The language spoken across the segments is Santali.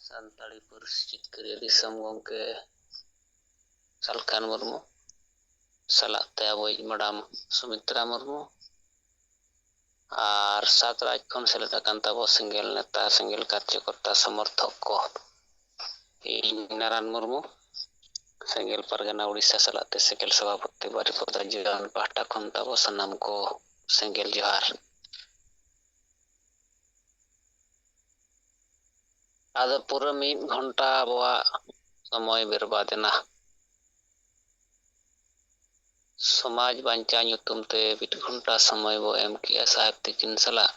ᱥᱟᱱᱛᱟᱲᱤ ᱯᱟᱹᱨᱥᱤ ᱡᱤᱛᱠᱟᱹᱨᱤᱭᱟᱹ ᱫᱤᱥᱚᱢ ᱜᱚᱢᱠᱮ ᱥᱟᱞᱠᱷᱟᱱ ᱢᱩᱨᱢᱩ ᱥᱟᱞᱟᱜ ᱛᱮ ᱟᱵᱚᱭᱤᱡ ᱢᱮᱰᱟᱢ ᱥᱩᱢᱤᱛᱨᱟ ᱢᱩᱨᱢᱩ ᱟᱨ ᱥᱟᱛᱨᱟᱡᱽ ᱠᱷᱚᱱ ᱥᱮᱞᱮᱫ ᱟᱠᱟᱱ ᱛᱟᱵᱚ ᱥᱮᱸᱜᱮᱞ ᱱᱮᱛᱟ ᱥᱮᱸᱜᱮᱞ ᱠᱟᱨᱡᱚᱠᱚᱨᱛᱟ ᱥᱚᱢᱚᱨᱛᱷᱚᱠ ᱠᱚ ᱤᱧ ᱱᱟᱨᱟᱱ ᱢᱩᱨᱢᱩ ᱥᱮᱸᱜᱮᱞ ᱯᱟᱨᱜᱟᱱᱟ ᱩᱲᱤᱥᱥᱟ ᱥᱟᱞᱟᱜ ᱛᱮ ᱥᱮᱸᱜᱮᱞ ᱥᱚᱵᱷᱟᱯᱚᱛᱤ ᱵᱟᱨᱤᱯᱟᱫᱟ ᱡᱤᱭᱚᱱ ᱯᱟᱦᱴᱟ ᱠᱷᱚᱱ ᱛᱟᱵᱚ ᱥᱟᱱᱟᱢ ᱠᱚ ᱥᱮᱸᱜᱮᱞ ᱡᱚᱦᱟᱨ। ᱟᱫᱚ ᱯᱩᱨᱟᱹ 1 ᱜᱷᱚᱱᱴᱟ ᱟᱵᱚᱣᱟᱜ ᱥᱚᱢᱚᱭ ᱵᱮᱨᱵᱟᱫ ᱮᱱᱟ। ᱥᱚᱢᱟᱡᱽ ᱵᱟᱧᱪᱟᱣ ᱧᱩᱛᱩᱢ ᱛᱮ 1 ᱜᱷᱚᱱᱴᱟ ᱥᱚᱢᱚᱭ ᱵᱚ ᱮᱢ ᱠᱮᱜᱼᱟ ᱥᱟᱦᱮᱵᱽ ᱛᱤᱠᱤᱱ ᱥᱟᱞᱟᱜ।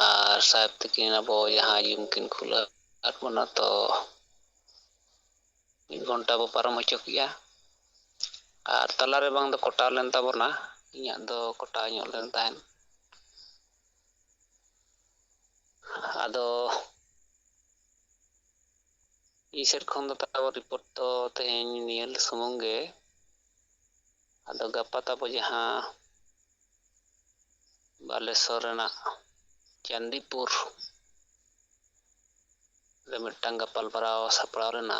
ᱟᱨ ᱥᱟᱦᱮᱵᱽ ᱛᱤᱠᱤᱱ ᱟᱵᱚ ᱡᱟᱦᱟᱸ ᱡᱤᱢ ᱠᱤᱱ ᱠᱷᱩᱞᱟᱹᱣ ᱟᱫ ᱵᱚᱱᱟ ᱛᱚ 1 ᱜᱷᱚᱱᱴᱟ ᱵᱚ ᱯᱟᱨᱚᱢ ᱦᱚᱪᱚ ᱠᱮᱜᱼᱟ। ᱟᱨ ᱛᱟᱞᱟᱨᱮ ᱵᱟᱝ ᱫᱚ ᱠᱚᱴᱟᱣ ᱞᱮᱱ ᱛᱟᱵᱚᱱᱟ, ᱤᱧᱟᱹᱜ ᱫᱚ ᱠᱚᱴᱟᱣ ᱧᱚᱜ ᱞᱮᱱ ᱛᱟᱦᱮᱸᱫ। ᱟᱫᱚ ᱤᱧ ᱥᱮᱫ ᱠᱷᱚᱱ ᱫᱚ ᱛᱟᱵᱚ ᱨᱤᱯᱳᱨᱴ ᱫᱚ ᱛᱮᱦᱮᱧ ᱱᱤᱭᱟᱹ ᱥᱩᱢᱩᱝ ᱜᱮ। ᱟᱫᱚ ᱜᱟᱯᱟ ᱛᱟᱵᱚ ᱡᱟᱦᱟᱸ ᱵᱟᱞᱮᱥᱥᱚᱨ ᱨᱮᱱᱟᱜ ᱪᱟᱱᱫᱤᱯᱩᱨ ᱨᱮ ᱢᱤᱫᱴᱟᱝ ᱜᱟᱯᱟᱞᱢᱟᱨᱟᱣ ᱥᱟᱯᱲᱟᱣ ᱞᱮᱱᱟ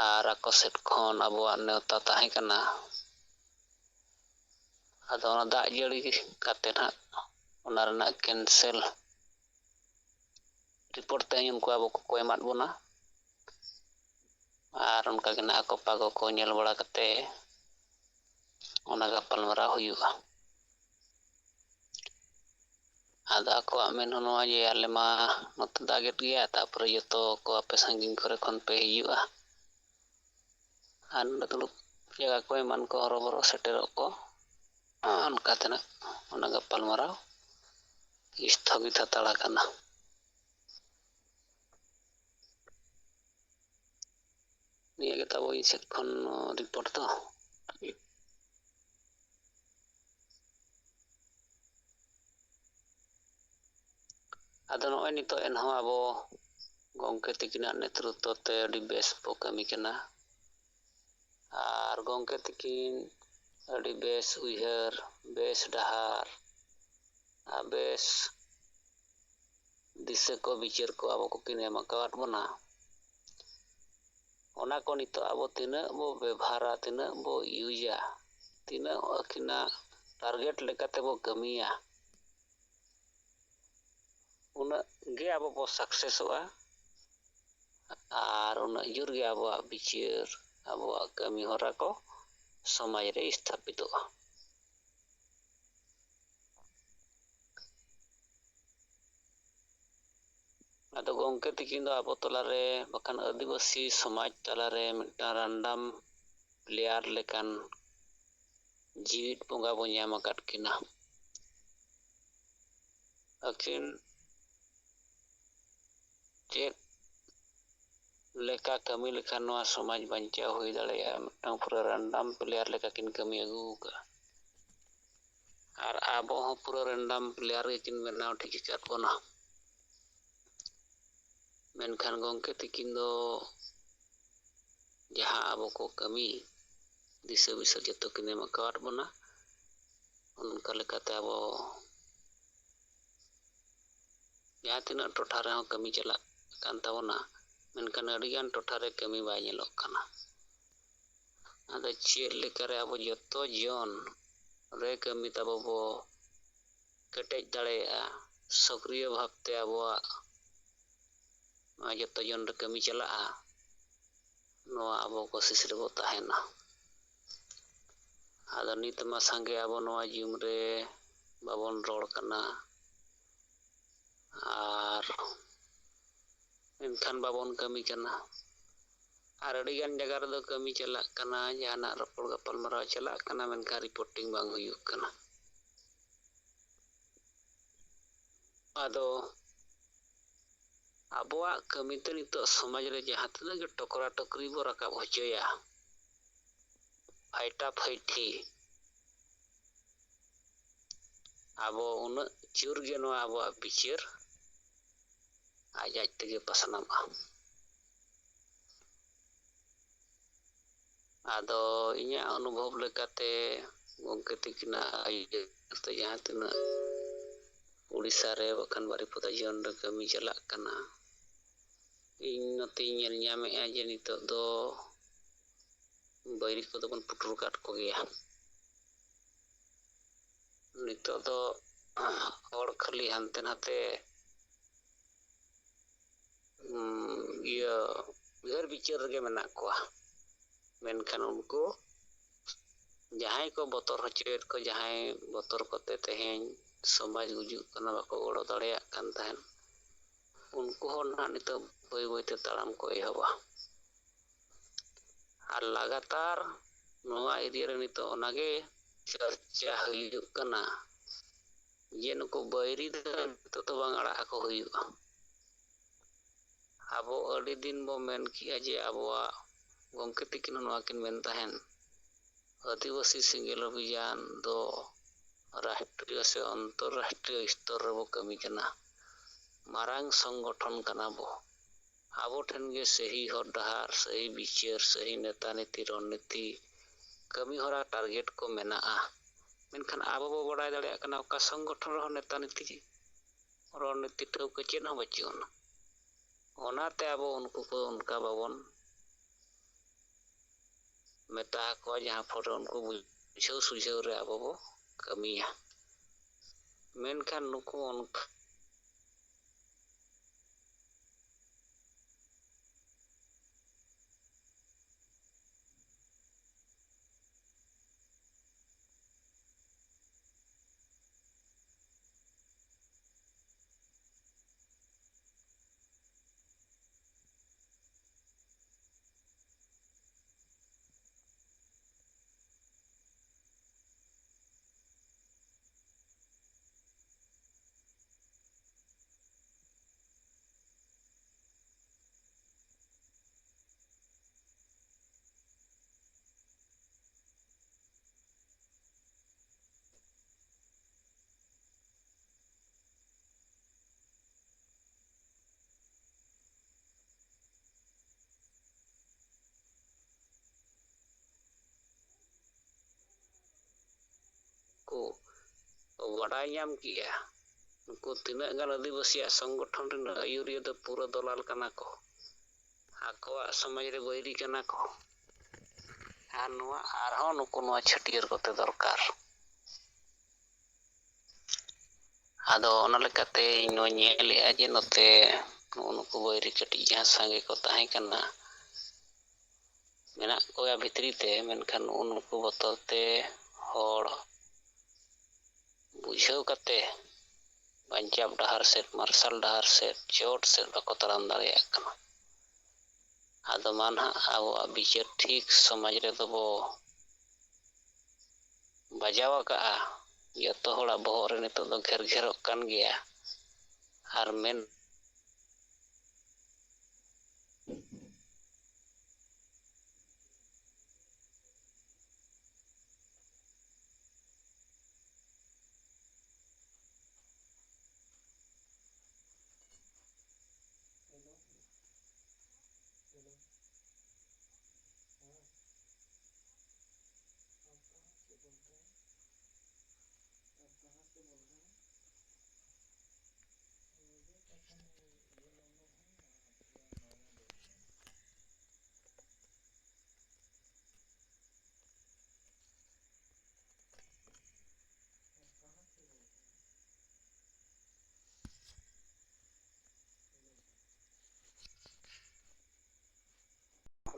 ᱟᱨ ᱟᱠᱚ ᱥᱮᱫ ᱠᱷᱚᱱ ᱟᱵᱚᱣᱟᱜ ᱱᱮᱣᱛᱟ ᱛᱟᱦᱮᱸ ᱠᱟᱱᱟ। ᱟᱫᱚ ᱚᱱᱟ ᱫᱟᱜ ᱡᱟᱹᱲᱤ ᱠᱟᱛᱮ ᱦᱟᱸᱜ ᱚᱱᱟ ᱨᱮᱱᱟᱜ ᱠᱮᱱᱥᱮᱞ ᱨᱤᱯᱳᱨᱴ ᱛᱮᱦᱮᱧ ᱩᱱᱠᱩ ᱟᱵᱚ ᱠᱚ ᱮᱢᱟᱫ ᱵᱚᱱᱟ। ᱟᱨ ᱚᱱᱠᱟ ᱜᱮ ᱱᱟᱜ ᱟᱠᱚ ᱯᱟᱜᱚ ᱠᱚ ᱧᱮᱞ ᱵᱟᱲᱟ ᱠᱟᱛᱮ ᱚᱱᱟ ᱜᱟᱯᱟᱞᱢᱟᱨᱟᱣ ᱦᱩᱭᱩᱜᱼᱟ। ᱟᱫᱚ ᱟᱠᱚᱣᱟᱜ ᱢᱮᱱ ᱦᱚᱸ ᱱᱚᱣᱟ ᱡᱮ ᱟᱞᱮ ᱢᱟ ᱱᱚᱛᱮ ᱫᱟᱜᱮᱫ ᱜᱮᱭᱟ, ᱛᱟᱯᱚᱨᱮ ᱡᱚᱛᱚ ᱠᱚ ᱟᱯᱮ ᱥᱟᱺᱜᱤᱧ ᱠᱚᱨᱮ ᱠᱷᱚᱱ ᱯᱮ ᱦᱤᱡᱩᱜᱼᱟ। ᱟᱨ ᱱᱚᱰᱮ ᱫᱩᱲᱩᱵ ᱡᱟᱭᱜᱟ ᱠᱚ ᱮᱢᱟᱱ ᱠᱚ ᱦᱚᱨᱚᱵᱚᱨᱚ ᱥᱮᱴᱮᱨᱚᱜ ᱠᱚ ᱚᱱᱠᱟ ᱛᱮᱱᱟᱜ ᱚᱱᱟ ᱜᱟᱯᱟᱞᱢᱟᱨᱟᱣ ᱥᱛᱷᱚᱜᱤᱛ ᱦᱟᱛᱟᱲ ᱟᱠᱟᱱᱟ। ᱱᱤᱭᱟᱹ ᱜᱮ ᱛᱟᱵᱚ ᱤᱧ ᱥᱮᱫ ᱠᱷᱚᱱ ᱨᱤᱯᱳᱨᱴ ᱫᱚ। ᱟᱫᱚ ᱱᱚᱜᱼᱚᱭ ᱱᱤᱛᱚᱜ ᱮᱱᱦᱚᱸ ᱟᱵᱚ ᱜᱚᱢᱠᱮ ᱛᱤᱠᱤᱱᱟᱜ ᱱᱮᱛᱨᱚᱛᱛᱚ ᱛᱮ ᱟᱹᱰᱤ ᱵᱮᱥ ᱵᱚ ᱠᱟᱹᱢᱤ ᱠᱟᱱᱟ। ᱟᱨ ᱜᱚᱢᱠᱮ ᱛᱤᱠᱤᱱ ᱟᱹᱰᱤ ᱵᱮᱥ ᱩᱭᱦᱟᱹᱨ, ᱵᱮᱥ ᱰᱟᱦᱟᱨ ᱟᱨ ᱵᱮᱥ ᱫᱤᱥᱟᱹ ᱠᱚ ᱵᱤᱪᱟᱹᱨ ᱠᱚ ᱟᱵᱚ ᱠᱚᱠᱤᱱ ᱮᱢ ᱟᱠᱟᱣᱟᱫ ᱵᱚᱱᱟ। ᱚᱱᱟ ᱠᱚ ᱱᱤᱛᱚᱜ ᱟᱵᱚ ᱛᱤᱱᱟᱹᱜ ᱵᱚ ᱵᱮᱵᱷᱟᱨᱟ, ᱛᱤᱱᱟᱹᱜ ᱵᱚ ᱤᱭᱩᱡᱟ, ᱛᱤᱱᱟᱹᱜ ᱟᱹᱠᱤᱱᱟᱜ ᱴᱟᱨᱜᱮᱴ ᱞᱮᱠᱟᱛᱮᱵᱚ ᱠᱟᱹᱢᱤᱭᱟ, ᱩᱱᱟᱹᱜ ᱜᱮ ᱟᱵᱚ ᱵᱚ ᱥᱟᱠᱥᱮᱥᱚᱜᱼᱟ। ᱟᱨ ᱩᱱᱟᱹᱜ ᱡᱳᱨ ᱜᱮ ᱟᱵᱚᱣᱟᱜ ᱵᱤᱪᱟᱹᱨ, ᱟᱵᱚᱣᱟᱜ ᱠᱟᱹᱢᱤ ᱦᱚᱨᱟ ᱠᱚ ᱥᱚᱢᱟᱡᱽ ᱨᱮ ᱥᱛᱷᱟᱯᱤᱛᱚᱜᱼᱟ। ᱟᱫᱚ ᱜᱚᱢᱠᱮ ᱛᱤᱠᱤᱱ ᱫᱚ ᱟᱵᱚ ᱛᱟᱞᱟᱨᱮ ᱵᱟᱠᱷᱟᱱ ᱟᱹᱫᱤᱵᱟᱹᱥᱤ ᱥᱚᱢᱟᱡᱽ ᱛᱟᱞᱟᱨᱮ ᱢᱤᱫᱴᱟᱝ ᱨᱟᱱᱰᱟᱢ ᱯᱞᱮᱭᱟᱨ ᱞᱮᱠᱟᱱ ᱡᱤᱣᱤᱫ ᱵᱚᱸᱜᱟ ᱵᱚ ᱧᱟᱢ ᱟᱠᱟᱫ ᱠᱤᱱᱟ। ᱟᱹᱠᱤᱱ ᱪᱮᱫ ᱞᱮᱠᱟ ᱠᱟᱹᱢᱤ ᱞᱮᱠᱷᱟᱱ ᱱᱚᱣᱟ ᱥᱚᱢᱟᱡᱽ ᱵᱟᱧᱪᱟᱣ ᱦᱩᱭ ᱫᱟᱲᱮᱭᱟᱜᱼᱟ, ᱢᱤᱫᱴᱟᱝ ᱯᱩᱨᱟᱹ ᱨᱮᱱᱰᱟᱢ ᱯᱞᱮᱭᱟᱨ ᱞᱮᱠᱟ ᱠᱤᱱ ᱠᱟᱹᱢᱤ ᱟᱹᱜᱩ ᱟᱠᱟᱜᱼᱟ। ᱟᱨ ᱟᱵᱚ ᱦᱚᱸ ᱯᱩᱨᱟᱹ ᱨᱮᱱᱰᱟᱢ ᱯᱞᱮᱭᱟᱨ ᱜᱮᱠᱤᱱ ᱵᱮᱱᱟᱣ ᱴᱷᱤᱠ ᱟᱠᱟᱫ ᱵᱚᱱᱟ। ᱢᱮᱱᱠᱷᱟᱱ ᱜᱚᱢᱠᱮ ᱛᱤᱠᱤᱱ ᱫᱚ ᱡᱟᱦᱟᱸ ᱟᱵᱚ ᱠᱚ ᱠᱟᱹᱢᱤ ᱫᱤᱥᱟᱹ ᱵᱤᱥᱟᱹ ᱡᱚᱛᱚ ᱠᱤᱱ ᱮᱢ ᱟᱠᱟᱣᱟᱫ ᱵᱚᱱᱟ, ᱚᱱᱠᱟ ᱞᱮᱠᱟᱛᱮ ᱟᱵᱚ ᱡᱟᱦᱟᱸ ᱛᱤᱱᱟᱹᱜ ᱴᱚᱴᱷᱟ ᱨᱮᱦᱚᱸ ᱠᱟᱹᱢᱤ ᱪᱟᱞᱟᱜ ᱠᱟᱱ ᱛᱟᱵᱚᱱᱟ, ᱢᱮᱱᱠᱷᱟᱱ ᱟᱹᱰᱤᱜᱟᱱ ᱴᱚᱴᱷᱟᱨᱮ ᱠᱟᱹᱢᱤ ᱵᱟᱭ ᱧᱮᱞᱚᱜ ᱠᱟᱱᱟ। ᱟᱫᱚ ᱪᱮᱫ ᱞᱮᱠᱟᱨᱮ ᱟᱵᱚ ᱡᱚᱛᱚ ᱡᱚᱱ ᱨᱮ ᱠᱟᱹᱢᱤ ᱛᱟᱵᱚ ᱵᱚ ᱠᱮᱴᱮᱡ ᱫᱟᱲᱮᱭᱟᱜᱼᱟ, ᱥᱚᱠᱨᱤᱭᱚ ᱵᱷᱟᱵᱛᱮ ᱟᱵᱚᱣᱟᱜ ᱱᱚᱣᱟ ᱡᱚᱛᱚ ᱡᱚᱱ ᱨᱮ ᱠᱟᱹᱢᱤ ᱪᱟᱞᱟᱜᱼᱟ, ᱱᱚᱣᱟ ᱟᱵᱚ ᱠᱚᱥᱤᱥ ᱨᱮᱵᱚ ᱛᱟᱦᱮᱱᱟ। ᱟᱫᱚ ᱱᱤᱛ ᱢᱟ ᱥᱟᱸᱜᱮ ᱟᱵᱚ ᱱᱚᱣᱟ ᱡᱩᱜᱽ ᱨᱮ ᱵᱟᱵᱚᱱ ᱨᱚᱲ ᱠᱟᱱᱟ, ᱟᱨ ᱢᱮᱱᱠᱷᱟᱱ ᱵᱟᱵᱚᱱ ᱠᱟᱹᱢᱤ ᱠᱟᱱᱟ। ᱟᱨ ᱟᱹᱰᱤᱜᱟᱱ ᱡᱟᱭᱜᱟ ᱨᱮᱫᱚ ᱠᱟᱹᱢᱤ ᱪᱟᱞᱟᱜ ᱠᱟᱱᱟ, ᱡᱟᱦᱟᱱᱟᱜ ᱨᱚᱯᱚᱲ ᱜᱟᱯᱟᱞᱢᱟᱨᱟᱣ ᱪᱟᱞᱟᱜ ᱠᱟᱱᱟ, ᱢᱮᱱᱠᱷᱟᱱ ᱨᱤᱯᱳᱨᱴᱤᱝ ᱵᱟᱝ ᱦᱩᱭᱩᱜ ᱠᱟᱱᱟ। ᱟᱫᱚ ᱟᱵᱚᱣᱟᱜ ᱠᱟᱹᱢᱤᱛᱮ ᱱᱤᱛᱚᱜ ᱥᱚᱢᱟᱡᱽ ᱨᱮ ᱡᱟᱦᱟᱸ ᱛᱤᱱᱟᱹᱜ ᱜᱮ ᱴᱚᱠᱨᱟ ᱴᱚᱠᱨᱤ ᱵᱚ ᱨᱟᱠᱟᱵ ᱦᱚᱪᱚᱭᱟ, ᱯᱷᱟᱭᱴᱟ ᱯᱷᱟᱭᱴᱤ, ᱟᱵᱚ ᱩᱱᱟᱹᱜ ᱡᱳᱨ ᱜᱮ ᱱᱚᱣᱟ ᱟᱵᱚᱣᱟᱜ ᱵᱤᱪᱟᱹᱨ ᱟᱡ ᱛᱮᱜᱮ ᱯᱟᱥᱱᱟᱜᱼᱟ। ᱟᱫᱚ ᱤᱧᱟᱹᱜ ᱚᱱᱩᱵᱷᱚᱵ ᱞᱮᱠᱟᱛᱮ ᱜᱚᱢᱠᱮ ᱛᱤᱠᱤᱱᱟᱜ ᱟᱹᱭᱩᱨ ᱛᱮ ᱡᱟᱦᱟᱸ ᱛᱤᱱᱟᱹᱜ उड़ीसा रे बाखान बारिपदा जियन रे कमी चलाक कना इन नती ñel ñame'a je नितोग दो बैरी को दो बन पुटुर काट को गया नितोग दो और खाली हानते नाते बिहार बिचार गे मेना को मेनखान उनको जहां को बतर हचेत को जहां बतर कोते तेहें समाज गुजुक कना बाको गड़ो दाड़ेया कान तहन उनको हो ना नितो बय बयते ताड़ाम को एहबा और लगातार नोआ एरिया रे नितो ओनागे चर्चा हुयुक कना जे नुको बैरी दो तो बांग अड़ा को हुयुआ आबो अड़ी दिन बो मेन किया जे आबोआ गंके तिकिन नोआ किन मेन तहन आदिवासी सिंगल अभियान दो राष्ट्रीय से अंतरराष्ट्रीय स्तर रे बो कमी कना मारांग संगठन कना बो आबो ठेन गे सही हर डहार सही विचार सही नेता नीति रणनीति कमी हरा टारगेट को मेना मेनखान आबो बो बड़ाय दाड़ेया कना ओका संगठन रह नेता नीति रणनीति ठौके चेन हो बचुन ओनाते आबो उनको को उनका बाबन मेता को जहां फोटो उनको बुझाव सुझाव रे आबो बो कमिया मेनखान नुको उनका को बड़ाय नाम किया उनको तिना गान आदिवासी संगठन रे आयुरिया दो पूरा दलाल कना को आकोआ समाज रे बैरी कना को आर नोआ आरहो नुको नोआ छटियर कोते दरकार आदो ओना लेकाते नो ñeलेआ जे नते नुको बैरी कटी जहां संगे को ताहे कना मेना कोया भितरी ते मेनखान उनको बतलते हड़ बुझाव कते पंजाब डहार से मार्शल डहार से चोट से बाको ताराम दाड़ेया कना आदो मानहा आबो विचार ठीक समाज रे दबो बजावा का जतो हड़ा बहर रे नितो दो घेर घेरक कान गया आर मेन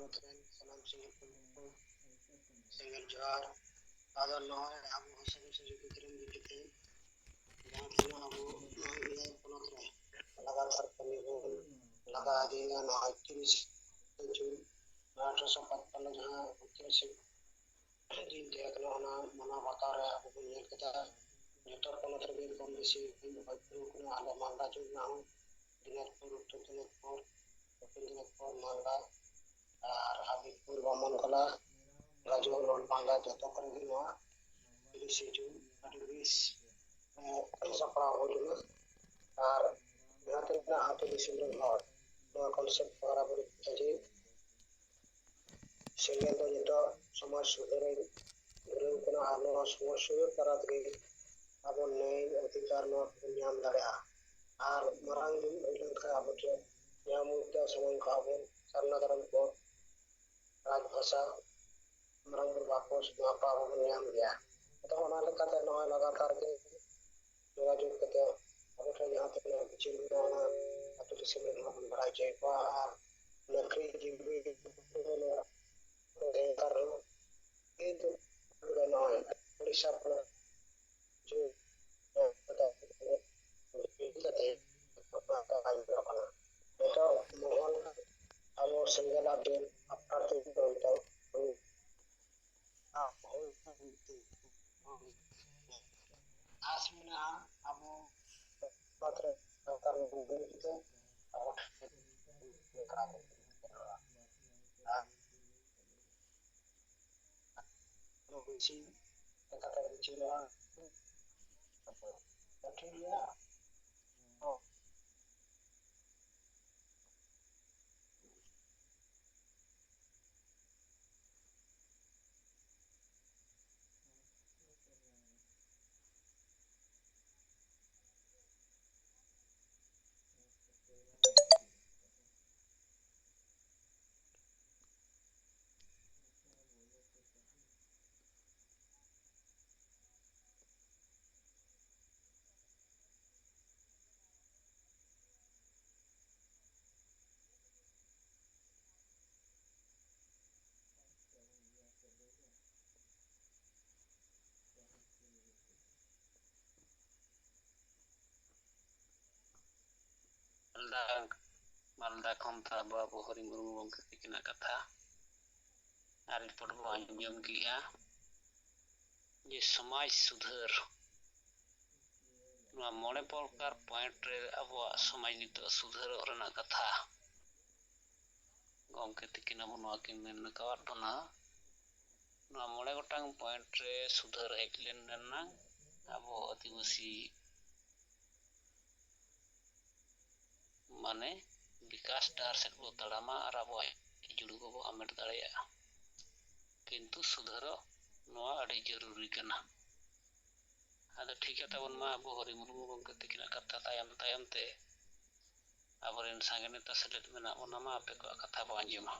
सलाम सिंगल जोहार आदर नय आबो हसन से विक्रम दिखते जहां तना आबो नय पोनत रे लगातार कमी हो लगा देगा ना 30 जून 1855 जहां 30 दिन के अगला मना बता रहे आबो को ये कथा नेटर पोनत रे कम बेसी बच्चों को आले मांगा जो ना हो दिनाजपुर उत्तर दिनाजपुर मांगा और हाबीबपुर बामन कला राजू रोड मांगा जतो करे गिनवा 30 जून 2020 सपड़ा होलना और नातना आतो दिसुर हर नवा कॉन्सेप्ट बराबर जे सिंगल तो समाज सुधरे गुरु कोना आनो समाज सुधर करात गई ᱟᱵᱚ ᱱᱟᱹᱭ ᱚᱫᱷᱤᱠᱟᱨ ᱱᱚᱣᱟ ᱠᱚᱵᱚᱱ ᱧᱟᱢ ᱫᱟᱲᱮᱭᱟᱜᱼᱟ ᱟᱨ ᱢᱟᱨᱟᱝ ᱫᱤᱱ ᱦᱩᱭ ᱞᱮᱱᱠᱷᱟᱱ ᱟᱵᱚ ᱴᱷᱮᱱ ᱧᱟᱢ ᱥᱚᱢᱚᱭ ᱠᱚ ᱟᱵᱚ ᱥᱟᱨᱱᱟ ᱫᱷᱚᱨᱚᱢ ᱠᱚ ᱨᱟᱡᱽ ᱵᱷᱟষᱟ ᱢᱟᱨᱟᱝ ᱵᱩᱨᱩ ᱵᱟᱠᱚ ᱱᱚᱣᱟ ᱠᱚ ᱟᱵᱚ ᱵᱚᱱ ᱧᱟᱢ ᱜᱮᱭᱟ᱾ ᱟᱫᱚ ᱚᱱᱟ ᱞᱮᱠᱟᱛᱮ ᱱᱚᱜᱼᱚᱭ ᱞᱟᱜᱟᱛᱟᱨ ᱜᱮ ᱡᱳᱜᱟᱡᱳᱜᱽ ᱠᱟᱛᱮ ᱟᱵᱚ ᱴᱷᱮᱱ ᱡᱟᱦᱟᱸ ᱛᱤᱱᱟᱹᱜ ᱵᱤᱪᱟᱹᱨ ᱢᱮᱱᱟᱜᱼᱟ ᱚᱱᱟ ᱟᱹᱛᱩ ᱫᱤᱥᱚᱢ ᱨᱮᱱ ᱦᱚᱲ ᱵᱚᱱ ᱵᱟᱲᱟᱭ ᱦᱚᱪᱚᱭᱮᱫ ᱠᱚᱣᱟ ᱟᱨ ᱞᱟᱹᱠᱲᱤ ᱡᱤᱵᱽᱞᱤ ᱱᱮᱛᱟᱨ ᱦᱚᱸ ᱠᱤᱱᱛᱩ ᱱᱚᱜᱼᱚᱭ ᱩᱲᱤᱥᱥᱟ ᱠᱷᱚᱱᱟᱜ ᱱᱤᱛᱚᱜ ᱢᱚᱦᱚᱞ ᱟᱵᱚ ᱥᱮᱸᱜᱮᱞᱟᱜ ᱫᱤᱱ ᱟᱯᱱᱟᱨ ᱛᱮᱜᱮ ᱟᱥ ᱢᱮᱱᱟᱜᱼᱟ ᱟᱵᱚ ᱴᱷᱤᱠ ᱜᱮᱭᱟ᱾ ᱢᱟᱞᱫᱟ ᱠᱷᱚᱱ ᱟᱵᱚ ᱦᱚᱨᱤ ᱢᱩᱨᱢᱩ ᱜᱚᱢᱠᱮ ᱛᱟᱹᱠᱤᱱᱟᱜ ᱠᱟᱛᱷᱟ ᱟᱨ ᱨᱤᱯᱳর্ট ᱵᱚ ᱟᱸᱡᱚᱢ ᱠᱮᱜᱼᱟ ᱡᱮ ᱥᱚᱢᱟᱡᱽ ᱥᱩᱫᱷᱟᱹᱨ ᱱᱚᱣᱟ 9 ᱯᱨᱚᱠᱟᱨ ᱯᱚᱭᱮंᱴ ᱨᱮ ᱟᱵᱚᱣᱟᱜ ᱥᱚᱢᱟᱡᱽ ᱱᱤᱛᱚᱜ ᱥᱩᱫᱷᱟᱹᱨᱚᱜ ᱨᱮᱱᱟᱜ ᱠᱟᱛᱷᱟ ᱜᱚᱢᱠᱮ ᱛᱟᱹᱠᱤᱱ ᱟᱵᱚ ᱱᱚᱣᱟ ᱠᱤᱱ ᱢᱮᱱ ᱟᱠᱟᱫ ᱵᱚᱱᱟ᱾ ᱱᱚᱣᱟ 9 ᱜᱚᱴᱟᱝ ᱯᱚᱭᱮंᱴ ᱨᱮ ᱥᱩᱫᱷᱟᱹᱨ ᱦᱮᱡ ᱞᱮᱱ ᱨᱮᱱᱟᱜ ᱟᱵᱚ ᱟᱹᱫᱤᱵᱟᱹᱥᱤ ᱢᱟᱱᱮ বিকাশ ᱰᱟᱦᱟর ᱥᱮᱫ ᱵᱚ ᱛᱟᱲᱟᱢᱟ ᱟᱨ ᱟᱵᱚᱣᱟᱜ ᱡᱩᱲᱩ ᱠᱚᱵᱚ ᱦᱟᱢᱮᱴ ᱫᱟᱲᱮᱭᱟᱜᱼᱟ᱾ ᱠᱤᱱᱛᱩ ᱥᱩᱫᱷᱟᱹᱨᱚᱜ ᱱᱚᱣᱟ ᱟᱹᱰᱤ ᱡᱟᱹᱨᱩᱨᱤ ᱠᱟᱱᱟ᱾ ᱟᱫᱚ ᱴᱷᱤᱠ ᱛᱟᱵᱚᱱ ᱢᱟ ᱟᱵᱚ ᱦᱚᱨᱤ ᱢᱩᱨᱢᱩ ᱜᱚᱢᱠᱮ ᱛᱟᱹᱠᱤᱱᱟᱜ ᱠᱟᱛᱷᱟ ᱛᱟᱭᱚᱢ ᱛᱮ ᱟᱵᱚᱨᱮᱱ ᱥᱟᱸᱜᱮ ᱱᱮᱛᱟ ᱥᱮᱞᱮᱫ ᱢᱮᱱᱟᱜ ᱵᱚᱱᱟ ᱢᱟ ᱟᱯᱮ ᱠᱚᱣᱟᱜ ᱠᱟᱛᱷᱟ ᱵᱚ ᱟᱸᱡᱚᱢᱟ᱾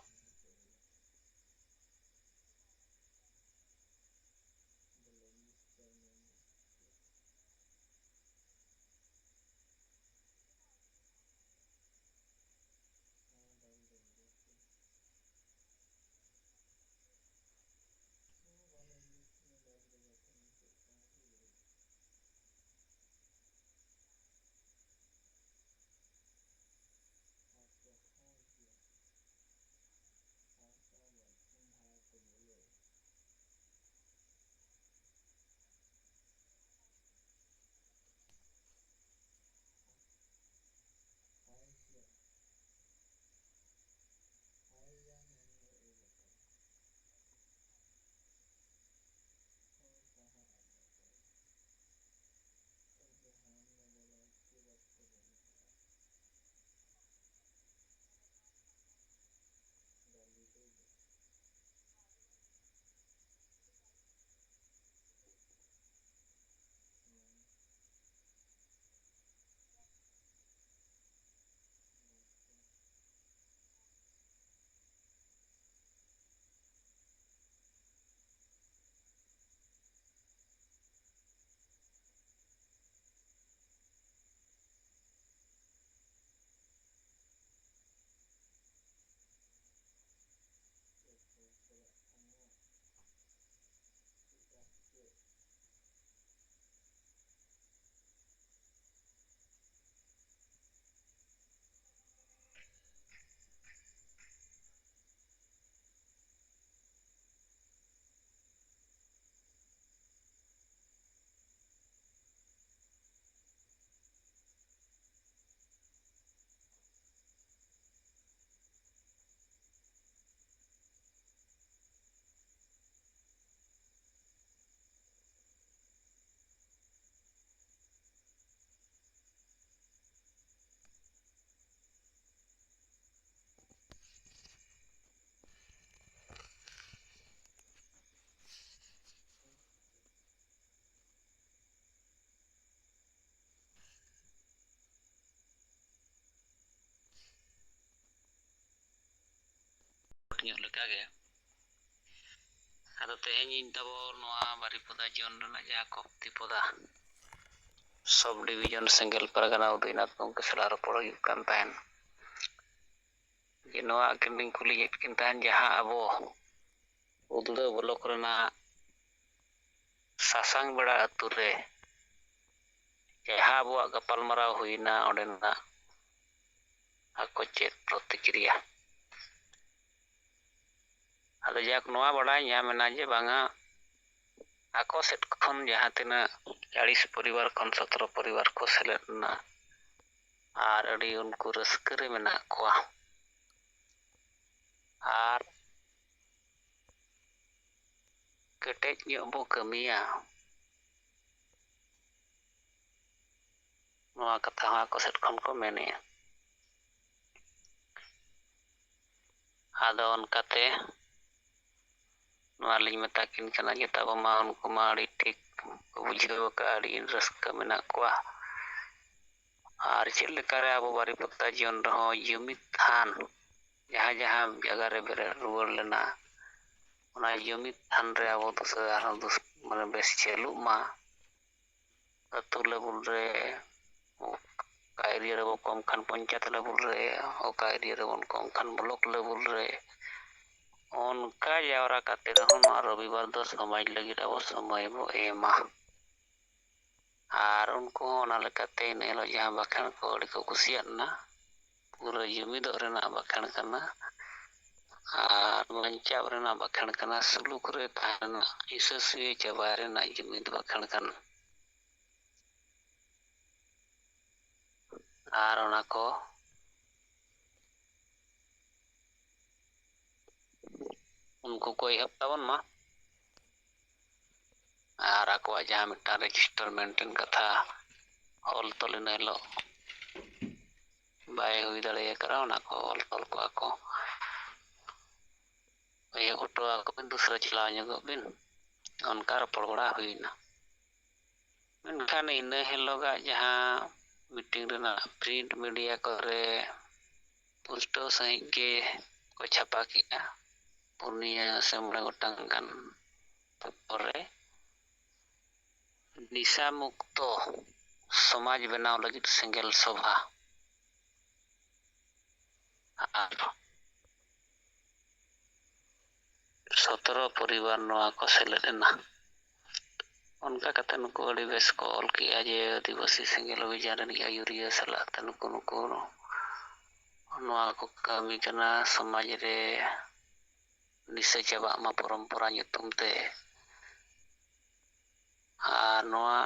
ᱧᱚᱜ ᱞᱮᱠᱟᱜᱮ ᱟᱫᱚ ᱛᱮᱦᱮᱧ ᱤᱧ ᱛᱟᱵᱚ ᱱᱚᱣᱟ ᱵᱟᱨᱤᱯᱚᱫᱟ ᱡᱚᱱ ᱨᱮᱱᱟᱜ ᱡᱟᱦᱟᱸ ᱠᱚᱯᱛᱤᱯᱚᱫᱟ ᱥᱚᱵ ᱰᱤᱵᱷᱤᱡᱚᱱ ᱥᱮᱸᱜᱮᱞ ᱯᱟᱨᱜᱟᱱᱟ ᱩᱫᱚᱭᱱᱟᱛᱷ ᱜᱚᱢᱠᱮ ᱥᱟᱞᱟᱜ ᱨᱚᱯᱚᱲ ᱦᱩᱭᱩᱜ ᱠᱟᱱ ᱛᱟᱦᱮᱱ ᱡᱮ ᱱᱚᱣᱟ ᱟᱹᱠᱤᱱ ᱞᱤᱧ ᱠᱩᱞᱤᱭᱮᱫ ᱠᱤᱱ ᱛᱟᱦᱮᱱ ᱡᱟᱦᱟᱸ ᱟᱵᱚ ᱩᱫᱽᱲᱟ ᱵᱞᱚᱠ ᱨᱮᱱᱟᱜ ᱥᱟᱥᱟᱝ ᱵᱮᱲᱟ ᱟᱛᱳ ᱨᱮ ᱡᱟᱦᱟᱸ ᱟᱵᱚᱣᱟᱜ ᱜᱟᱯᱟᱞᱢᱟᱨᱟᱣ ᱦᱩᱭᱱᱟ ᱚᱸᱰᱮᱱᱟᱜ ᱟᱠᱚ ᱪᱮᱫ ᱯᱨᱚᱛᱤᱠᱨᱤᱭᱟ ᱟᱫᱚ ᱡᱟᱠ ᱱᱚᱣᱟ ᱵᱟᱰᱟᱭ ᱧᱟᱢᱮᱱᱟ ᱡᱮ ᱵᱟᱝᱟ ᱟᱠᱚ ᱥᱮᱫ ᱠᱷᱚᱱ ᱡᱟᱦᱟᱸ ᱛᱤᱱᱟᱹᱜ 40 ᱯᱚᱨᱤᱵᱟᱨ ᱠᱷᱚᱱ 17 ᱯᱚᱨᱤᱵᱟᱨ ᱠᱚ ᱥᱮᱞᱮᱫ ᱞᱮᱱᱟ ᱟᱨ ᱟᱹᱰᱤ ᱩᱱᱠᱩ ᱨᱟᱹᱥᱠᱟᱹ ᱨᱮ ᱢᱮᱱᱟᱜ ᱠᱚᱣᱟ ᱟᱨ ᱠᱮᱴᱮᱡ ᱧᱚᱜ ᱵᱚ ᱠᱟᱹᱢᱤᱭᱟ ᱱᱚᱣᱟ ᱠᱟᱛᱷᱟ ᱦᱚᱸ ᱟᱠᱚ ᱥᱮᱫ ᱠᱷᱚᱱ ᱠᱚ ᱢᱮᱱᱮᱜᱼᱟ ᱟᱫᱚ ᱚᱱᱠᱟᱛᱮ ᱱᱚᱣᱟ ᱞᱤᱧ ᱢᱮᱛᱟ ᱠᱤᱱ ᱠᱟᱱᱟ ᱡᱮ ᱛᱟᱵᱚ ᱢᱟ ᱩᱱᱠᱩ ᱢᱟ ᱟᱹᱰᱤ ᱴᱷᱤᱠ ᱠᱚ ᱵᱩᱡᱷᱟᱹᱣ ᱟᱠᱟᱫᱼᱟ ᱟᱹᱰᱤ ᱨᱟᱹᱥᱠᱟᱹ ᱢᱮᱱᱟᱜ ᱠᱚᱣᱟ ᱟᱨ ᱪᱮᱫ ᱞᱮᱠᱟᱨᱮ ᱟᱵᱚ ᱵᱟᱨᱤᱯᱚᱫᱟ ᱡᱤᱭᱚᱱ ᱨᱮᱦᱚᱸ ᱡᱩᱢᱤᱫ ᱛᱷᱟᱱ ᱡᱟᱦᱟᱸ ᱡᱟᱭᱜᱟ ᱨᱮ ᱵᱮᱨᱮᱫ ᱨᱩᱣᱟᱹᱲ ᱞᱮᱱᱟ ᱚᱱᱟ ᱡᱩᱢᱤᱫ ᱛᱷᱟᱱ ᱨᱮ ᱟᱵᱚ ᱟᱨᱦᱚᱸ ᱢᱟᱱᱮ ᱵᱮᱥ ᱪᱟᱹᱞᱩᱜ ᱢᱟ ᱟᱹᱛᱩ ᱞᱮᱵᱮᱞ ᱨᱮ ᱚᱠᱟ ᱮᱨᱤᱭᱟ ᱨᱮᱵᱚ ᱠᱚᱢ ᱠᱷᱟᱱ ᱯᱚᱧᱪᱟᱭᱮᱛ ᱞᱮᱵᱮᱞ ᱨᱮ ᱚᱠᱟ ᱮᱨᱤᱭᱟ ᱨᱮᱵᱚᱱ ᱠᱚᱢ ᱠᱷᱟᱱ ᱵᱞᱚᱠ ᱞᱮᱵᱮᱞ ᱨᱮ ᱚᱱᱠᱟ ᱡᱟᱣᱨᱟ ᱠᱟᱛᱮ ᱨᱮᱦᱚᱸ ᱱᱚᱣᱟ ᱨᱚᱵᱤᱵᱟᱨ ᱫᱚ ᱥᱚᱢᱟᱡᱽ ᱞᱟᱹᱜᱤᱫ ᱟᱵᱚ ᱥᱚᱢᱚᱭ ᱵᱚ ᱮᱢᱟ ᱟᱨ ᱩᱱᱠᱩ ᱦᱚᱸ ᱚᱱᱟ ᱞᱮᱠᱟᱛᱮ ᱤᱱᱟᱹ ᱦᱤᱞᱳᱜ ᱡᱟᱦᱟᱸ ᱵᱟᱠᱷᱮᱬ ᱠᱚ ᱟᱹᱰᱤ ᱠᱚ ᱠᱩᱥᱤᱭᱟᱫ ᱱᱟ ᱯᱩᱨᱟᱹ ᱡᱩᱢᱤᱫᱚᱜ ᱨᱮᱱᱟᱜ ᱵᱟᱠᱷᱮᱬ ᱠᱟᱱᱟ ᱟᱨ ᱵᱟᱧᱪᱟᱣ ᱨᱮᱱᱟᱜ ᱵᱟᱠᱷᱮᱬ ᱠᱟᱱᱟ ᱥᱩᱞᱩᱠ ᱨᱮ ᱛᱟᱦᱮᱸ ᱨᱮᱱᱟᱜ ᱦᱤᱥᱟᱹ ᱪᱟᱵᱟᱭ ᱨᱮᱱᱟᱜ ᱡᱩᱢᱤᱫ ᱵᱟᱠᱷᱮᱬ ᱠᱟᱱᱟ ᱟᱨ ᱚᱱᱟ ko उनको को एहब ताबन मा और आकोआ जहाँ मिट्टा रजिस्टर मेंटेन कथा ऑल तोलिन हेलो बाय हुई दड़े करा ओना को ऑल तोल को आको ये ऑटो आको बिन दूसरा चला ᱧᱚᱜᱚᱜ बिन उनका रपड़ बड़ा हुईना मेनखान इना हेलोगा जहाँ मीटिंग रेना प्रिंट मीडिया करे पुस्टो सही के को छापा किया पुनिया से मोड़े गोटांग गान परे निशा मुक्तो समाज बनाव लगित सेंगेल सभा आर 17 परिवार नवा को सेलेदना उनका कथा नुको अड़ी बेस को ऑल किया जे आदिवासी सेंगेल अभियान रनी आयुरिया सला तनुको नुको नवा को कमी कना समाज रे निशा चाबा मा परंपरा nyutum te ᱟᱨ ᱱᱚᱣᱟ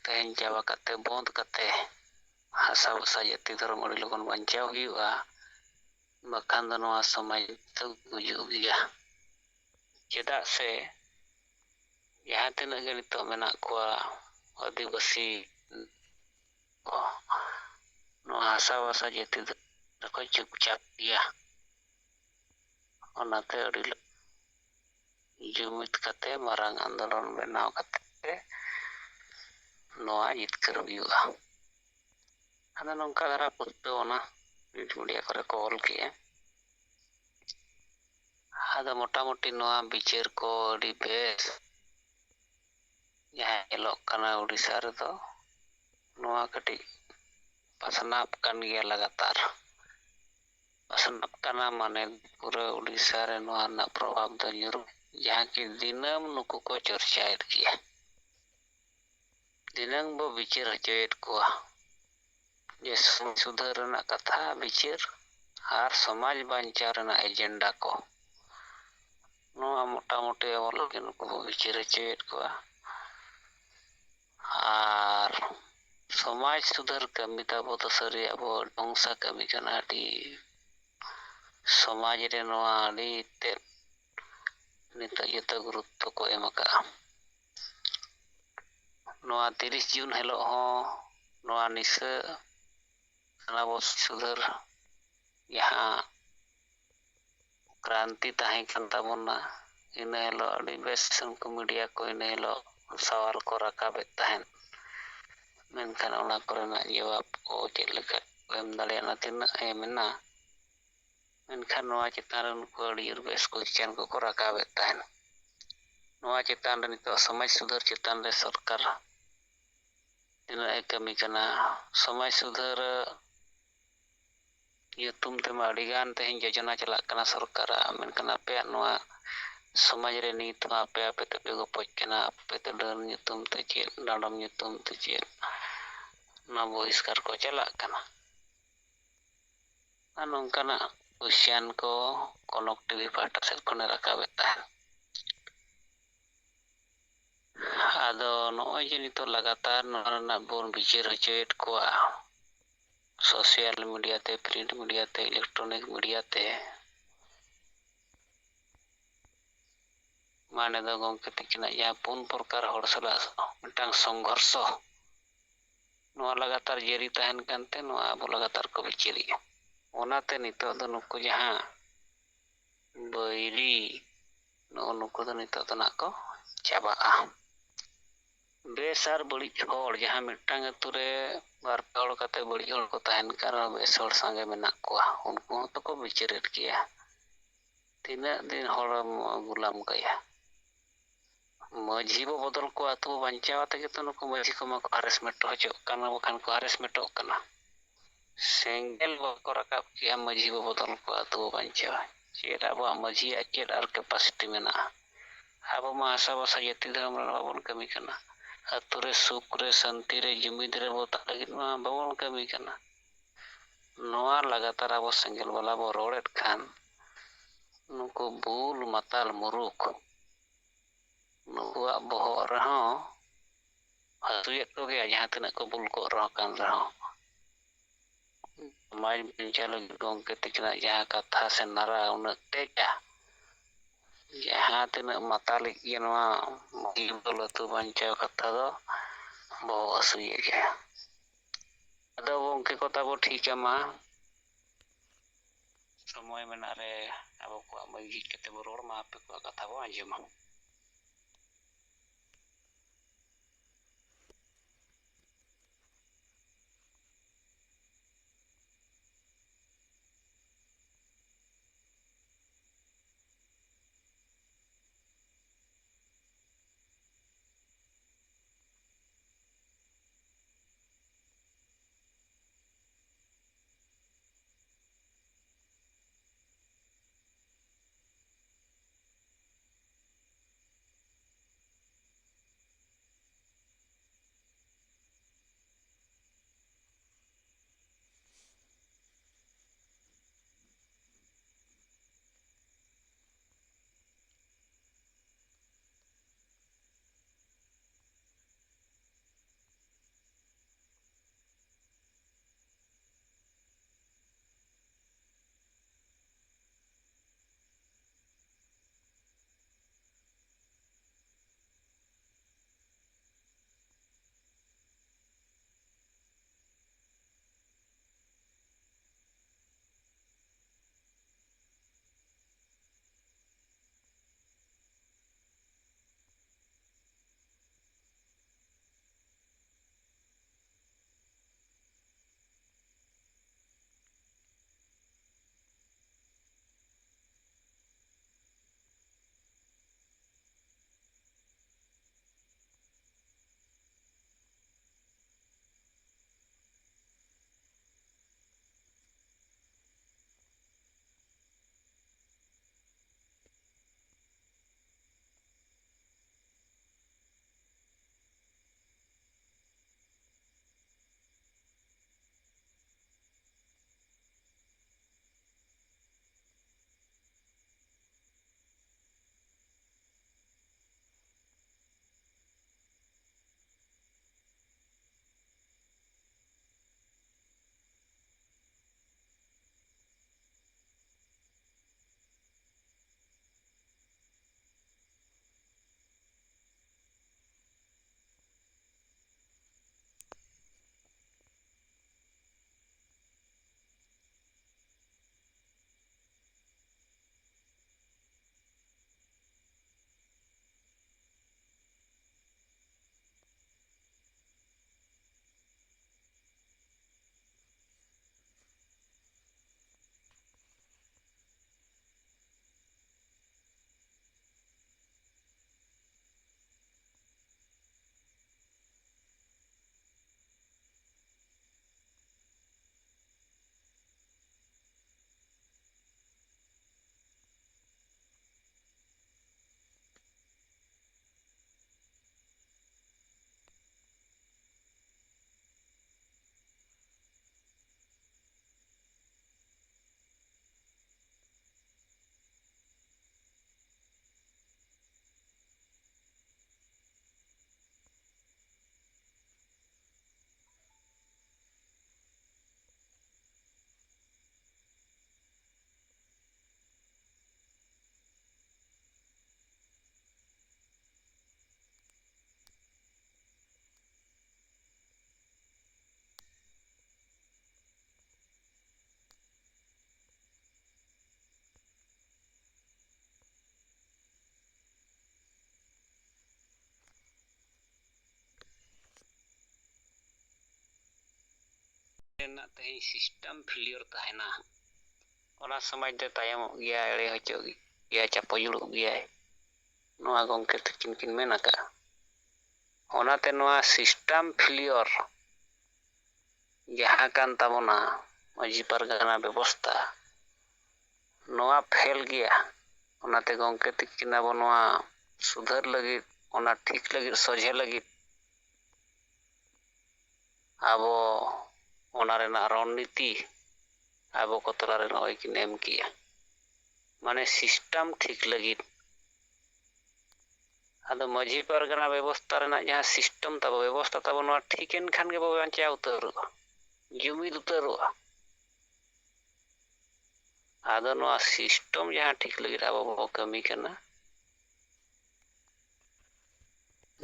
ᱛᱮᱦᱮᱧ ᱪᱟᱵᱟ ᱠᱟᱛᱮ ᱵᱚᱱᱫ ᱠᱟᱛᱮ ᱦᱟᱥᱟ ᱵᱷᱟᱥᱟ ᱡᱟᱹᱛᱤ ᱫᱷᱚᱨᱚᱢ ᱟᱹᱰᱤ ᱞᱚᱜᱚᱱ ᱵᱟᱧᱪᱟᱣ ᱦᱩᱭᱩᱜᱼᱟ ᱵᱟᱠᱷᱟᱱ ᱫᱚ ᱱᱚᱣᱟ ᱥᱚᱢᱟᱡᱽ ᱫᱚ ᱜᱩᱡᱩᱜ ᱜᱮᱭᱟ ᱪᱮᱫᱟᱜ ᱥᱮ ᱡᱟᱦᱟᱸ ᱛᱤᱱᱟᱹᱜ ᱜᱮ ᱱᱤᱛᱚᱜ ᱢᱮᱱᱟᱜ ᱠᱚᱣᱟ ᱟᱹᱫᱤᱵᱟᱹᱥᱤ ᱠᱚ ᱱᱚᱣᱟ ᱦᱟᱥᱟ ᱵᱷᱟᱥᱟ ᱡᱟᱹᱛᱤ ᱫᱚᱠᱚ ᱪᱩᱯᱪᱟᱯ ᱜᱮᱭᱟ ᱚᱱᱟᱛᱮ ᱟᱹᱰᱤ ᱡᱩᱢᱤᱫ ᱠᱟᱛᱮ ᱢᱟᱨᱟᱝ आंदोलन बनाव कते नोआ जितकर हुआ अदा नौका धारा पुस्तोना मीडिया करे को ऑल किया अदा मोटा मोटी नोआ बिचार को अडी बेस जहां एलोक कना उड़ीसा रे दो नोआ कटी पसनाप कान गया लगातार पसनाप कना माने पूरा उड़ीसा रे नोआ ना प्रभाव द न्यूर जहां की दिनम नुको को चर्चाएत किया दिनम बो विचार हचोएत कोआ जे सुधार रना कथा विचार आर समाज बांचाव रना एजेंडा को नोआ मोटा मोटी अवल के नुको विचार हचोएत कोआ आर समाज सुधार कमी ताबो तो सरी अबो ढोंगसा कमी कना डी समाज रे नोआ डी ते निता यता गुरुत्व को एमका नोआ 30 जून हेलो हो नोआ निसे अनाबो सुधार यहाँ क्रांति ताहें कन ताबोना इन हेलो अडी बेस उनको मीडिया को इन हेलो सवाल को राकाबे ताहें मेनखान ओना कोरेना जवाब को चेद लेका एम दाड़ेना तिना एमना ᱢᱮᱱᱠᱷᱟन ᱱᱚᱣᱟ ᱪᱮᱛᱟᱱ ᱨᱮ ᱩᱱᱠᱩ ᱟᱹᱰᱤ ᱡᱳᱨ ᱵᱮᱥ ᱠᱚᱥᱪᱮᱱ ᱠᱚᱠᱚ ᱨᱟᱠᱟᱵᱮᱫ ᱛᱟᱦᱮᱱ᱾ ᱱᱚᱣᱟ ᱪᱮᱛᱟᱱ ᱨᱮ ᱱᱤᱛᱚᱜ ᱥᱚᱢᱟᱡᱽ ᱥᱩᱫᱷᱟᱹᱨ ᱪᱮᱛᱟᱱ ᱨᱮ ᱥᱚᱨᱠᱟᱨ ᱛᱤᱱᱟᱹᱜ ᱮ ᱠᱟᱹᱢᱤ ᱠᱟᱱᱟ᱾ ᱥᱚᱢᱟᱡᱽ ᱥᱩᱫᱷᱟᱹᱨ ᱧᱩᱛᱩᱢ ᱛᱮᱢᱟ ᱟᱹᱰᱤᱜᱟᱱ ᱛᱮᱦᱮᱧ ᱡᱳᱡᱚᱱᱟ ᱪᱟᱞᱟᱜ ᱠᱟᱱᱟ ᱥᱚᱨᱠᱟᱨᱟᱜ, ᱢᱮᱱᱠᱷᱟᱱ ᱟᱯᱮᱭᱟᱜ ᱱᱚᱣᱟ ᱥᱚᱢᱟᱡᱽ ᱨᱮ ᱱᱤᱛ ᱦᱚᱸ ᱟᱯᱮ ᱛᱮᱯᱮ ᱜᱚᱯᱚᱡ ᱠᱟᱱᱟ᱾ ᱟᱯᱮ ᱛᱮ ᱰᱟᱹᱱ ᱧᱩᱛᱩᱢ ᱛᱮ ᱪᱮᱫ, ᱰᱟᱸᱰᱚᱢ ᱧᱩᱛᱩᱢ ᱛᱮ ᱪᱮᱫ, ᱱᱚᱣᱟ ᱵᱚᱦᱤᱥᱠᱟᱨ ᱠᱚ ᱪᱟᱞᱟᱜ ᱠᱟᱱᱟ᱾ ᱟᱨ ᱱᱚᱝᱠᱟᱱᱟᱜ ᱠᱚᱥᱪᱮᱱ ᱠᱚ ᱠᱚᱱᱚᱠ ᱴᱤᱵᱷᱤ ᱯᱟᱦᱴᱟ ᱥᱮᱫ ᱠᱷᱚᱱᱮ ᱨᱟᱠᱟᱵᱮᱫ ᱛᱟᱦᱮᱱ᱾ ᱟᱫᱚ ᱱᱚᱜᱼᱚᱭ ᱡᱮ ᱱᱤᱛᱚᱜ ᱞᱟᱜᱟᱛᱟᱨ ᱱᱚᱣᱟ ᱨᱮᱱᱟᱜ ᱵᱚᱱ ᱵᱤᱪᱟᱹᱨ ᱦᱚᱪᱚᱭᱮᱫ ᱠᱚᱣᱟ ᱥᱳᱥᱟᱞ ᱢᱤᱰᱤᱭᱟ ᱛᱮ, ᱯᱨᱤᱱᱴ ᱢᱤᱰᱤᱭᱟ ᱛᱮ, ᱤᱞᱮᱠᱴᱨᱚᱱᱤᱠ ᱢᱤᱰᱤᱭᱟ ᱛᱮ, ᱢᱟᱱᱮ ᱫᱚ ᱜᱚᱢᱠᱮ ᱛᱤᱠᱤᱱᱟᱜ ᱡᱟᱦᱟᱸ 4 ᱯᱨᱚᱠᱟᱨ ᱦᱚᱲ ᱥᱟᱞᱟᱜ ᱢᱤᱫᱴᱟᱝ ᱥᱚᱝᱜᱷᱚᱨᱥᱚ, ᱱᱚᱣᱟ ᱞᱟᱜᱟᱛᱟᱨ ᱡᱟᱹᱨᱤ ᱛᱟᱦᱮᱱ ᱠᱟᱱᱛᱮ ᱱᱚᱣᱟ ᱟᱵᱚ ᱞᱟᱜᱟᱛᱟᱨ ᱠᱚ ᱵᱤᱪᱟᱹᱨᱮᱜᱼᱟ᱾ ᱚᱱᱟᱛᱮ ᱱᱤᱛᱚᱜ ᱫᱚ ᱱᱩᱠᱩ ᱡᱟᱦᱟᱸ ᱵᱟᱹᱭᱨᱤ ᱱᱩᱠᱩ ᱫᱚ ᱱᱤᱛᱚᱜ ᱫᱚ ᱱᱟᱜ ᱠᱚ ᱪᱟᱵᱟᱜᱼᱟ᱾ ᱵᱮᱥ ᱟᱨ ᱵᱟᱹᱲᱤᱡ ᱦᱚᱲ ᱡᱟᱦᱟᱸ ᱢᱤᱫᱴᱟᱝ ᱟᱛᱳ ᱨᱮ 2-3 ᱦᱚᱲ ᱠᱟᱛᱮ ᱵᱟᱹᱲᱤᱡ ᱦᱚᱲ ᱠᱚ ᱛᱟᱦᱮᱱ ᱠᱟᱱ ᱨᱮᱦᱚᱸ ᱵᱮᱥ ᱦᱚᱲ ᱥᱟᱸᱜᱮ ᱢᱮᱱᱟᱜ ᱠᱚᱣᱟ, ᱩᱱᱠᱩ ᱦᱚᱸᱛᱚ ᱠᱚ ᱵᱤᱪᱟᱹᱨᱮᱫ ᱜᱮᱭᱟ᱾ ᱛᱤᱱᱟᱹᱜ ᱫᱤᱱ ᱦᱚᱲᱮᱢ ᱜᱩᱞᱟᱢ ᱠᱟᱭᱟ? ᱢᱟᱹᱡᱷᱤ ᱵᱚ ᱵᱚᱫᱚᱞ ᱠᱚᱣᱟ ᱟᱛᱳ ᱵᱟᱧᱪᱟᱣ ᱛᱮᱜᱮ ᱛᱚ ᱱᱩᱠᱩ ᱢᱟᱹᱡᱷᱤ ᱠᱚᱢᱟ ᱠᱚ ᱦᱟᱨᱮᱥᱢᱮᱱᱴ ᱦᱚᱪᱚᱜ ᱠᱟᱱᱟ, ᱵᱟᱠᱷᱟᱱ ᱠᱚ ᱦᱟᱨᱮᱥᱢᱮᱱᱴᱚᱜ ᱠᱟᱱᱟ᱾ ᱥᱮᱸᱜᱮᱞ ᱵᱟᱠᱚ ᱨᱟᱠᱟᱵ ᱠᱮᱜᱼᱟ ᱢᱟᱹᱡᱷᱤ ᱵᱚ ᱵᱚᱫᱚᱞ ᱠᱚᱣᱟ ᱟᱛᱳ ᱵᱚ ᱵᱟᱧᱪᱟᱣᱟ᱾ ᱪᱮᱫ ᱟᱵᱚᱣᱟᱜ ᱢᱟᱹᱡᱷᱤᱭᱟᱜ ᱪᱮᱫ ᱟᱨ ᱠᱮᱯᱟᱥᱤᱴᱤ ᱢᱮᱱᱟᱜᱼᱟ? ᱟᱵᱚ ᱢᱟ ᱟᱥᱟᱵᱷᱟᱥᱟ ᱡᱟᱹᱛᱤ ᱫᱷᱚᱨᱚᱢ ᱨᱮ ᱵᱟᱵᱚᱱ ᱠᱟᱹᱢᱤ ᱠᱟᱱᱟ᱾ ᱟᱛᱳ ᱨᱮ ᱥᱩᱠ ᱨᱮ, ᱥᱟᱱᱛᱤ ᱨᱮ, ᱡᱩᱢᱤᱫ ᱨᱮ ᱵᱚ ᱛᱟᱦᱮᱸ ᱞᱟᱹᱜᱤᱫ ᱢᱟ ᱵᱟᱵᱚᱱ ᱠᱟᱹᱢᱤ ᱠᱟᱱᱟ᱾ ᱱᱚᱣᱟ ᱞᱟᱜᱟᱛᱟᱨ ᱟᱵᱚ ᱥᱮᱸᱜᱮᱞ ᱵᱟᱞᱟ ᱵᱚ ᱨᱚᱲᱮᱫ ᱠᱷᱟᱱ ᱱᱩᱠᱩ ᱵᱩᱞ ᱢᱟᱛᱟᱞ ᱢᱩᱨᱩᱠ ᱱᱩᱠᱩᱣᱟᱜ ᱵᱚᱦᱚᱜ ᱨᱮᱦᱚᱸ ᱦᱟᱹᱥᱩᱭᱮᱫ ᱠᱚᱜᱮᱭᱟ, ᱡᱟᱦᱟᱸ ᱛᱤᱱᱟᱹᱜ ᱠᱚ ᱵᱩᱞ ᱠᱚᱜ ᱨᱮᱦᱚᱸ ᱠᱟᱱ ᱨᱮᱦᱚᱸ᱾ ᱥᱚᱢᱟᱡᱽ ᱵᱟᱧᱪᱟᱣ ᱞᱟᱹᱜᱤᱫ ᱜᱚᱢᱠᱮ ᱛᱤᱠᱤᱱᱟᱜ ᱡᱟᱦᱟᱸ ᱠᱟᱛᱷᱟ ᱥᱮ ᱱᱟᱨᱟ ᱩᱱᱟᱹᱜ ᱛᱮᱡᱟ, ᱡᱟᱦᱟᱸ ᱛᱤᱱᱟᱹᱜ ᱢᱟᱛᱟᱞᱤᱡ ᱜᱮ ᱱᱚᱣᱟ ᱟᱹᱛᱩ ᱵᱟᱧᱪᱟᱣ ᱠᱟᱛᱷᱟ ᱫᱚ ᱵᱚᱦᱚᱜ ᱦᱟᱹᱥᱩᱭᱮᱫ ᱜᱮᱭᱟ᱾ ᱟᱫᱚ ᱜᱚᱢᱠᱮ ᱠᱚ ᱛᱟᱵᱚ ᱴᱷᱤᱠᱟ ᱢᱟ ᱥᱚᱢᱚᱭ ᱢᱮᱱᱟᱜ ᱨᱮ ᱟᱵᱚ ᱠᱚᱣᱟᱜ ᱢᱟᱹᱭ ᱡᱷᱤᱡ ᱠᱟᱛᱮ ᱵᱚ ᱨᱚᱲ ᱢᱟ, ᱟᱯᱮ ᱠᱚᱣᱟᱜ ᱠᱟᱛᱷᱟ ᱵᱚ ᱟᱸᱡᱚᱢᱟ᱾ ᱨᱮᱱᱟᱜ ᱛᱮᱦᱮᱧ ᱥᱤᱥᱴᱮᱢ ᱯᱷᱮᱞᱤᱭᱚᱨ ᱛᱟᱦᱮᱱᱟ, ᱚᱱᱟ ᱥᱚᱢᱟᱡᱽ ᱫᱚ ᱛᱟᱭᱚᱢᱚᱜ ᱜᱮᱭᱟ, ᱮᱲᱮ ᱦᱚᱪᱚᱜ ᱜᱮᱭᱟ, ᱪᱟᱯᱚᱡᱩᱲᱚᱜ ᱜᱮᱭᱟᱭ, ᱱᱚᱣᱟ ᱜᱚᱢᱠᱮ ᱛᱟᱹᱠᱤᱱ ᱠᱤᱱ ᱢᱮᱱ ᱟᱠᱟᱜᱼᱟ᱾ ᱚᱱᱟᱛᱮ ᱱᱚᱣᱟ ᱥᱤᱥᱴᱮᱢ ᱯᱷᱮᱞᱤᱭᱚᱨ ᱡᱟᱦᱟᱸ ᱠᱟᱱ ᱛᱟᱵᱚᱱᱟ ᱢᱟᱺᱡᱷᱤ ᱯᱟᱨᱜᱟᱱᱟ ᱵᱮᱵᱚᱥᱛᱷᱟ, ᱱᱚᱣᱟ ᱯᱷᱮᱞ ᱜᱮᱭᱟ᱾ ᱚᱱᱟᱛᱮ ᱜᱚᱢᱠᱮ ᱛᱟᱹᱠᱤᱱ ᱟᱵᱚ ᱱᱚᱣᱟ ᱥᱩᱫᱷᱟᱹᱨ ᱞᱟᱹᱜᱤᱫ, ᱚᱱᱟ ᱴᱷᱤᱠ ᱞᱟᱹᱜᱤᱫ, ᱥᱚᱡᱷᱮ ᱞᱟᱹᱜᱤᱫ ᱟᱵᱚ ᱚᱱᱟ ᱨᱮᱱᱟᱜ ᱨᱚᱲᱱᱤᱛᱤ ᱟᱵᱚ ᱠᱚ ᱛᱟᱞᱟᱨᱮ ᱱᱚᱜᱼᱚᱭ ᱠᱤᱱ ᱮᱢ ᱠᱮᱜᱼᱟ, ᱢᱟᱱᱮ ᱥᱤᱥᱴᱮᱢ ᱴᱷᱤᱠ ᱞᱟᱹᱜᱤᱫ᱾ ᱟᱫᱚ ᱢᱟᱺᱡᱷᱤ ᱯᱟᱨᱜᱟᱱᱟ ᱵᱮᱵᱚᱥᱛᱷᱟ ᱨᱮᱱᱟᱜ ᱡᱟᱦᱟᱸ ᱥᱤᱥᱴᱮᱢ ᱛᱟᱵᱚ, ᱵᱮᱵᱚᱥᱛᱷᱟ ᱛᱟᱵᱚ, ᱱᱚᱣᱟ ᱴᱷᱤᱠᱮᱱ ᱠᱷᱟᱱ ᱜᱮᱵᱚ ᱵᱟᱧᱪᱟᱣ ᱩᱛᱟᱹᱨᱚᱜᱼᱟ, ᱡᱩᱢᱤᱫ ᱩᱛᱟᱹᱨᱚᱜᱼᱟ᱾ ᱟᱫᱚ ᱱᱚᱣᱟ ᱥᱤᱥᱴᱮᱢ ᱡᱟᱦᱟᱸ ᱴᱷᱤᱠ ᱞᱟᱹᱜᱤᱫ ᱟᱵᱚ ᱵᱚ ᱠᱟᱹᱢᱤ ᱠᱟᱱᱟ,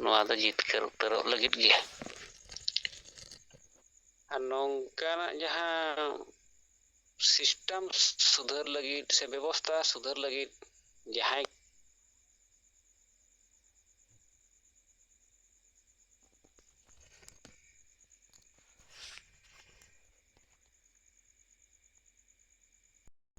ᱱᱚᱣᱟ ᱫᱚ ᱡᱤᱛᱠᱟᱹᱨ ᱩᱛᱟᱹᱨᱚᱜ ᱞᱟᱹᱜᱤᱫ ᱜᱮ᱾ ᱟᱨ ᱱᱚᱝᱠᱟᱱᱟᱜ ᱡᱟᱦᱟᱸ ᱥᱤᱥᱴᱮᱢ ᱥᱩᱫᱷᱟᱹᱨ ᱞᱟᱹᱜᱤᱫ ᱥᱮ ᱵᱮᱵᱚᱥᱛᱷᱟ ᱥᱩᱫᱷᱟᱹᱨ ᱞᱟᱹᱜᱤᱫ ᱡᱟᱦᱟᱸᱭ